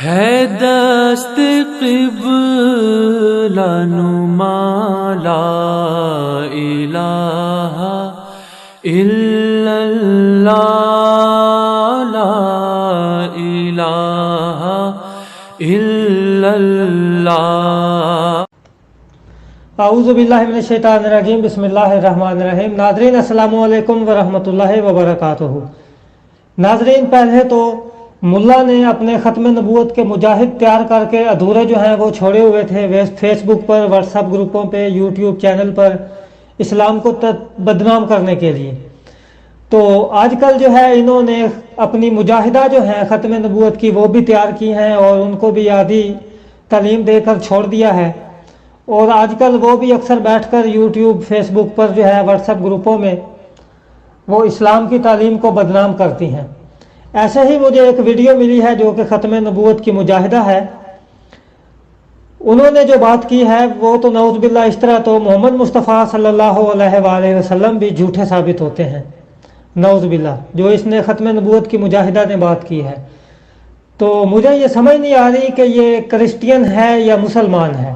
ہے دست قبلہ نما لا الہ الا اللہ لا الہ الا اللہ۔ اعوذ باللہ من الشیطان الرجیم، بسم اللہ الرحمن الرحیم۔ ناظرین السلام علیکم ورحمۃ اللہ وبرکاتہ۔ ناظرین، پہلے تو ملا نے اپنے ختم نبوت کے مجاہد تیار کر کے ادھورے جو ہیں وہ چھوڑے ہوئے تھے فیس بک پر، واٹس ایپ گروپوں پہ، یوٹیوب چینل پر، اسلام کو بدنام کرنے کے لیے۔ تو آج کل جو ہے انہوں نے اپنی مجاہدہ جو ہیں ختم نبوت کی وہ بھی تیار کی ہیں اور ان کو بھی آدھی تعلیم دے کر چھوڑ دیا ہے، اور آج کل وہ بھی اکثر بیٹھ کر یوٹیوب فیس بک پر جو ہے واٹس ایپ گروپوں میں وہ اسلام کی تعلیم کو بدنام کرتی ہیں۔ ایسے ہی مجھے ایک ویڈیو ملی ہے جو کہ ختم نبوت کی مجاہدہ ہے۔ انہوں نے جو بات کی ہے وہ تو نعوذ باللہ، اس طرح تو محمد مصطفیٰ صلی اللہ علیہ وآلہ وسلم بھی جھوٹے ثابت ہوتے ہیں، نعوذ باللہ، جو اس نے ختم نبوت کی مجاہدہ نے بات کی ہے۔ تو مجھے یہ سمجھ نہیں آ رہی کہ یہ کرسچین ہے یا مسلمان ہے۔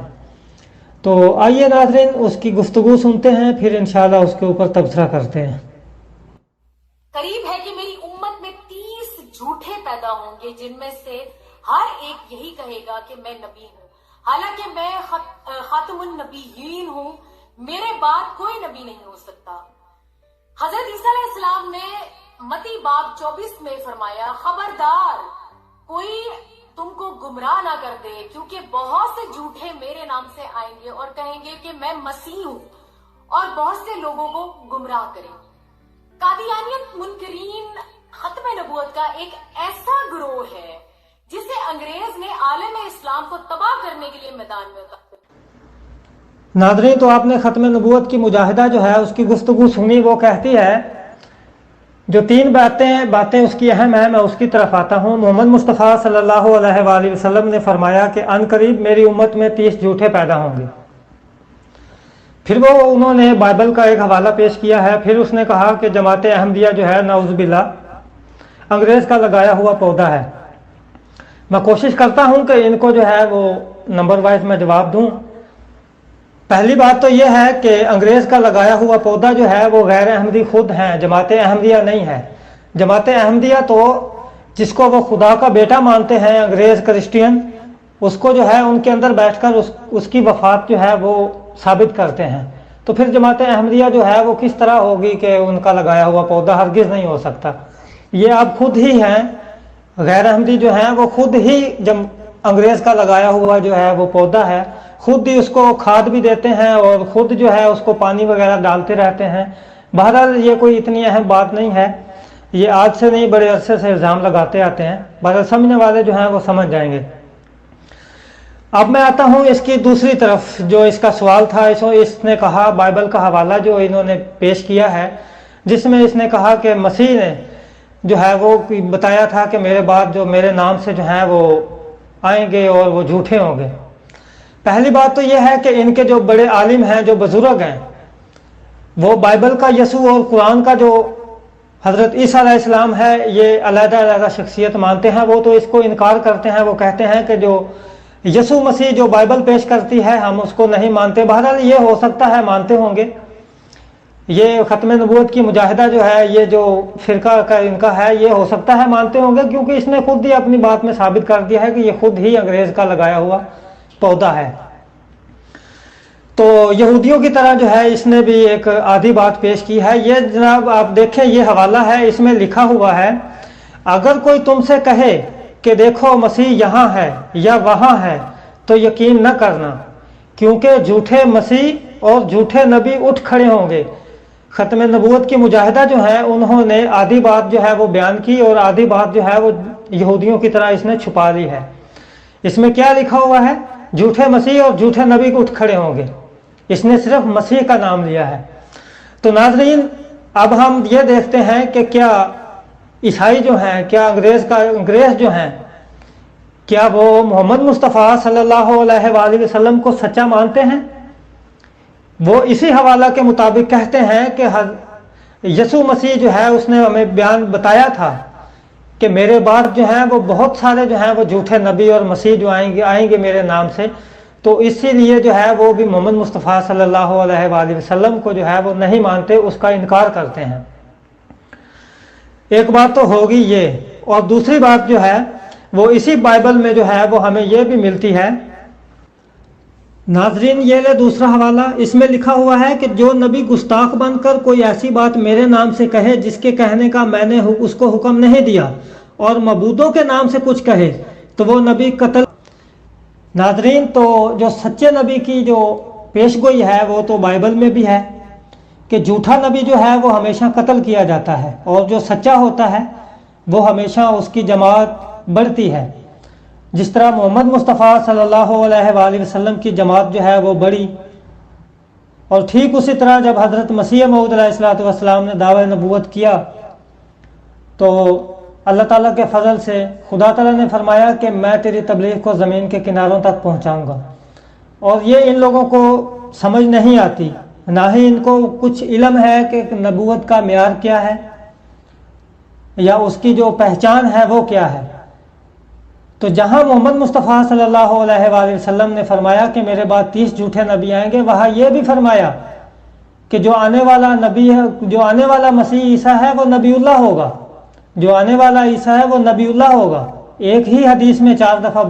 تو آئیے ناظرین اس کی گفتگو سنتے ہیں، پھر انشاءاللہ اس کے اوپر تبصرہ کرتے ہیں۔ قریب ہے کہ میری امت میں 30 جھوٹے پیدا ہوں گے جن میں سے ہر ایک یہی کہے گا کہ میں نبی ہوں، حالانکہ میں خاتم النبیین ہوں، میرے بعد کوئی نبی نہیں ہو سکتا۔ حضرت عیسیٰ علیہ السلام نے متی باب 24 میں فرمایا، خبردار کوئی تم کو گمراہ نہ کر دے، کیونکہ بہت سے جھوٹے میرے نام سے آئیں گے اور کہیں گے کہ میں مسیح ہوں، اور بہت سے لوگوں کو گمراہ کریں گے۔ قادیانیت منکرین ختم نبوت کا ایک ایسا گروہ ہے جسے انگریز نے عالم اسلام کو تباہ کرنے کے لیے میدان میں اتارا۔ ناظرین، تو آپ نے ختم نبوت کی مجاہدہ جو ہے اس کی گفتگو سنی۔ وہ کہتی ہے جو 3 باتیں اس کی اہم ہیں، میں اس کی طرف آتا ہوں۔ محمد مصطفیٰ صلی اللہ علیہ وآلہ وسلم نے فرمایا کہ عن قریب میری امت میں 30 جھوٹے پیدا ہوں گے۔ پھر انہوں نے بائبل کا ایک حوالہ پیش کیا ہے۔ پھر اس نے کہا کہ جماعت احمدیہ جو ہے نعوذ باللہ انگریز کا لگایا ہوا پودا ہے۔ میں کوشش کرتا ہوں کہ ان کو جو ہے وہ نمبر وائز میں جواب دوں۔ پہلی بات تو یہ ہے کہ انگریز کا لگایا ہوا پودا جو ہے وہ غیر احمدی خود ہیں، جماعت احمدیہ نہیں ہے۔ جماعت احمدیہ تو جس کو وہ خدا کا بیٹا مانتے ہیں انگریز کرسچین، اس کو جو ہے ان کے اندر بیٹھ کر اس کی وفات جو ہے وہ ثابت کرتے ہیں۔ تو پھر جماعت احمدیہ جو ہے وہ کس طرح ہوگی کہ ان کا لگایا ہوا پودا؟ ہرگز نہیں ہو سکتا۔ یہ اب خود ہی ہیں، غیر احمدی جو ہیں وہ خود ہی جب انگریز کا لگایا ہوا جو ہے وہ پودا ہے، خود ہی اس کو کھاد بھی دیتے ہیں اور خود جو ہے اس کو پانی وغیرہ ڈالتے رہتے ہیں۔ بہرحال یہ کوئی اتنی اہم بات نہیں ہے، یہ آج سے نہیں بڑے عرصے سے الزام لگاتے آتے ہیں۔ بہرحال سمجھنے والے جو ہیں وہ سمجھ جائیں گے۔ اب میں آتا ہوں اس کی دوسری طرف، جو اس کا سوال تھا۔ اس نے کہا، بائبل کا حوالہ جو انہوں نے پیش کیا ہے، جس میں اس نے کہا کہ مسیح نے جو ہے وہ بتایا تھا کہ میرے بعد جو میرے نام سے جو ہیں وہ آئیں گے اور وہ جھوٹے ہوں گے۔ پہلی بات تو یہ ہے کہ ان کے جو بڑے عالم ہیں، جو بزرگ ہیں، وہ بائبل کا یسوع اور قرآن کا جو حضرت عیسیٰ علیہ السلام ہے یہ علیحدہ علیحدہ شخصیت مانتے ہیں۔ وہ تو اس کو انکار کرتے ہیں، وہ کہتے ہیں کہ جو یسوع مسیح جو بائبل پیش کرتی ہے ہم اس کو نہیں مانتے۔ بہرحال یہ ہو سکتا ہے مانتے ہوں گے۔ یہ ختم نبوت کی مجاہدہ جو ہے، یہ جو فرقہ کا ان کا ہے، یہ ہو سکتا ہے مانتے ہوں گے، کیونکہ اس نے خود ہی اپنی بات میں ثابت کر دیا ہے کہ یہ خود ہی انگریز کا لگایا ہوا پودا ہے۔ تو یہودیوں کی طرح جو ہے اس نے بھی ایک آدھی بات پیش کی ہے۔ یہ جناب آپ دیکھیں، یہ حوالہ ہے، اس میں لکھا ہوا ہے، اگر کوئی تم سے کہے کہ دیکھو مسیح یہاں ہے یا وہاں ہے تو یقین نہ کرنا، کیونکہ جھوٹے مسیح اور جھوٹے نبی اٹھ کھڑے ہوں گے۔ ختم نبوت کی مجاہدہ جو ہے انہوں نے آدھی بات جو ہے وہ بیان کی اور آدھی بات جو ہے وہ یہودیوں کی طرح اس نے چھپا لی ہے۔ اس میں کیا لکھا ہوا ہے؟ جھوٹے مسیح اور جھوٹے نبی کو اٹھ کھڑے ہوں گے۔ اس نے صرف مسیح کا نام لیا ہے۔ تو ناظرین، اب ہم یہ دیکھتے ہیں کہ کیا عیسائی جو ہیں، کیا انگریز جو ہیں، کیا وہ محمد مصطفیٰ صلی اللہ علیہ وآلہ وسلم کو سچا مانتے ہیں؟ وہ اسی حوالہ کے مطابق کہتے ہیں کہ یسوع مسیح جو ہے اس نے ہمیں بتایا تھا کہ میرے بعد جو ہیں وہ بہت سارے جو ہیں وہ جھوٹے نبی اور مسیح جو آئیں گے میرے نام سے، تو اسی لیے جو ہے وہ بھی محمد مصطفیٰ صلی اللہ علیہ وآلہ وسلم کو جو ہے وہ نہیں مانتے، اس کا انکار کرتے ہیں۔ ایک بات تو ہوگی یہ، اور دوسری بات جو ہے وہ اسی بائبل میں جو ہے وہ ہمیں یہ بھی ملتی ہے۔ ناظرین یہ لے دوسرا حوالہ، اس میں لکھا ہوا ہے کہ جو نبی گستاخ بن کر کوئی ایسی بات میرے نام سے کہے جس کے کہنے کا میں نے اس کو حکم نہیں دیا، اور معبودوں کے نام سے کچھ کہے، تو وہ نبی قتل۔ ناظرین تو جو سچے نبی کی جو پیش گوئی ہے وہ تو بائبل میں بھی ہے کہ جھوٹا نبی جو ہے وہ ہمیشہ قتل کیا جاتا ہے، اور جو سچا ہوتا ہے وہ ہمیشہ اس کی جماعت بڑھتی ہے، جس طرح محمد مصطفیٰ صلی اللہ علیہ وآلہ وسلم کی جماعت جو ہے وہ بڑھی۔ اور ٹھیک اسی طرح جب حضرت مسیح موعود علیہ السلام نے دعوی نبوت کیا تو اللہ تعالیٰ کے فضل سے خدا تعالیٰ نے فرمایا کہ میں تیری تبلیغ کو زمین کے کناروں تک پہنچاؤں گا، اور یہ ان لوگوں کو سمجھ نہیں آتی، نہ ہی ان کو کچھ علم ہے کہ نبوت کا معیار کیا ہے یا اس کی جو پہچان ہے وہ کیا ہے۔ تو جہاں محمد مصطفیٰ صلی اللہ علیہ وآلہ وسلم نے فرمایا کہ میرے بعد 30 جھوٹے نبی آئیں گے، وہاں یہ بھی فرمایا کہ جو آنے والا نبی ہے، جو آنے والا مسیح عیسیٰ ہے وہ نبی اللہ ہوگا، جو آنے والا عیسیٰ ہے وہ نبی اللہ ہوگا، ایک ہی حدیث میں 4 دفعہ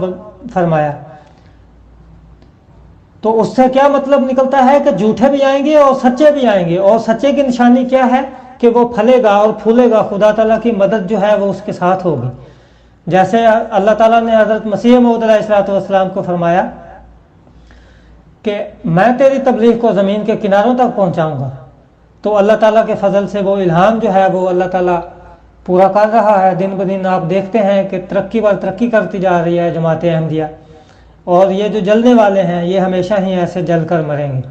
فرمایا۔ تو اس سے کیا مطلب نکلتا ہے کہ جھوٹے بھی آئیں گے اور سچے بھی آئیں گے، اور سچے کی نشانی کیا ہے کہ وہ پھلے گا اور پھولے گا، خدا تعالیٰ کی مدد جو ہے وہ اس کے ساتھ ہوگی۔ جیسے اللہ تعالیٰ نے حضرت مسیح موعود علیہ السلام کو فرمایا کہ میں تیری تبلیغ کو زمین کے کناروں تک پہنچاؤں گا، تو اللہ تعالیٰ کے فضل سے وہ الہام جو ہے وہ اللہ تعالیٰ پورا کر رہا ہے۔ دن بدن آپ دیکھتے ہیں کہ ترقی پر ترقی کرتی جا رہی ہے جماعت احمدیہ، اور یہ جو جلنے والے ہیں یہ ہمیشہ ہی ایسے جل کر مریں گے۔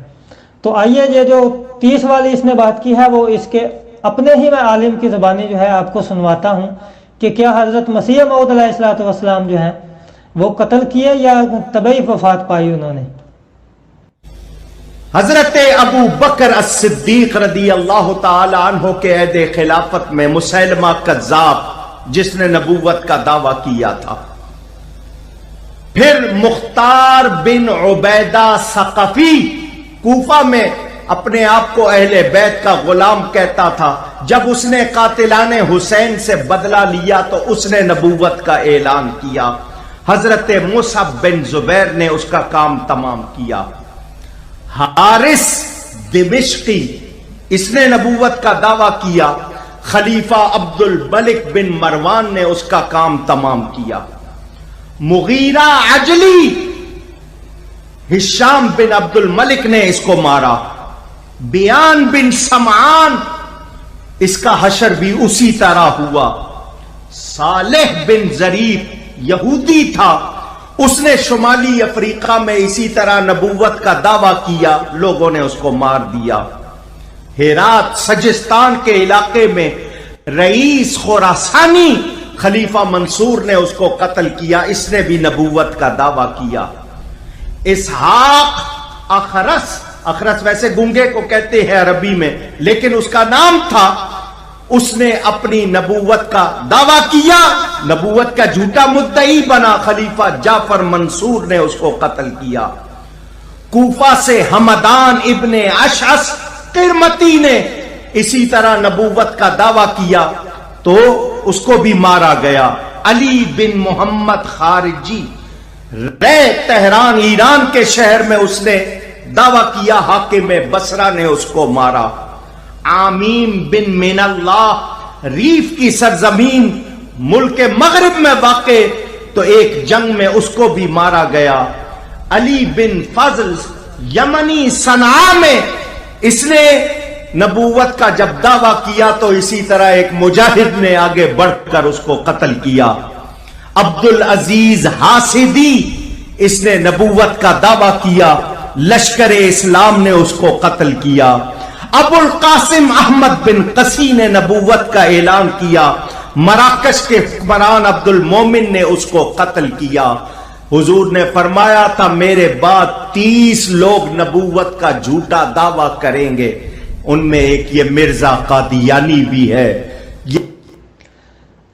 تو آئیے یہ جو 30 والی اس نے بات کی ہے وہ اس کے اپنے ہی میں عالم کی زبانی جو ہے آپ کو سنواتا ہوں کہ کیا حضرت مسیح موعود علیہ السلام جو ہیں وہ قتل کیے یا طبعی وفات پائی انہوں نے۔ حضرت ابو بکر الصدیق رضی اللہ تعالی عنہ کے عہد خلافت میں مسیلمہ کذاب جس نے نبوت کا دعویٰ کیا تھا، پھر مختار بن عبیدہ ثقفی کوفہ میں اپنے آپ کو اہل بیت کا غلام کہتا تھا، جب اس نے قاتلان حسین سے بدلہ لیا تو اس نے نبوت کا اعلان کیا۔ حضرت مصعب بن زبیر نے اس کا کام تمام کیا۔ حارث دمشقی اس نے نبوت کا دعویٰ کیا۔ خلیفہ عبد الملک بن مروان نے اس کا کام تمام کیا۔ مغیرہ عجلی ہشام بن عبد الملک نے اس کو مارا۔ بیان بن سمعان اس کا حشر بھی اسی طرح ہوا۔ صالح بن ظریف یہودی تھا، اس نے شمالی افریقہ میں اسی طرح نبوت کا دعویٰ کیا، لوگوں نے اس کو مار دیا۔ ہرات سجستان کے علاقے میں رئیس خراسانی خلیفہ منصور نے اس کو قتل کیا، اس نے بھی نبوت کا دعویٰ کیا۔ اسحاق اخرس ویسے گونگے کو کہتے ہیں عربی میں، لیکن اس کا نام تھا، اس نے اپنی نبوت کا دعویٰ کیا، نبوت کا جھوٹا مدعی بنا، خلیفہ جعفر منصور نے اس کو قتل کیا۔ کوفہ سے حمدان ابن اشعث قرمتی نے اسی طرح نبوت کا دعویٰ کیا تو اس کو بھی مارا گیا۔ علی بن محمد خارجی تہران ایران کے شہر میں اس نے دعویٰ کیا، حاکم بصرہ نے اس کو مارا۔ عامیم بن من اللہ ریف کی سرزمین ملک مغرب میں واقع، تو ایک جنگ میں اس کو بھی مارا گیا۔ علی بن فضل یمنی صنعاء میں اس نے نبوت کا جب دعویٰ کیا تو اسی طرح ایک مجاہد نے آگے بڑھ کر اس کو قتل کیا۔ عبدالعزیز حاسدی اس نے نبوت کا دعویٰ کیا، لشکر اسلام نے اس کو قتل کیا۔ ابو القاسم احمد بن قسی نے نبوت کا اعلان کیا، مراکش کے حکمران عبد المومن نے اس کو قتل کیا۔ حضور نے فرمایا تھا میرے بعد 30 لوگ نبوت کا جھوٹا دعویٰ کریں گے، ان میں ایک یہ مرزا قادیانی بھی ہے۔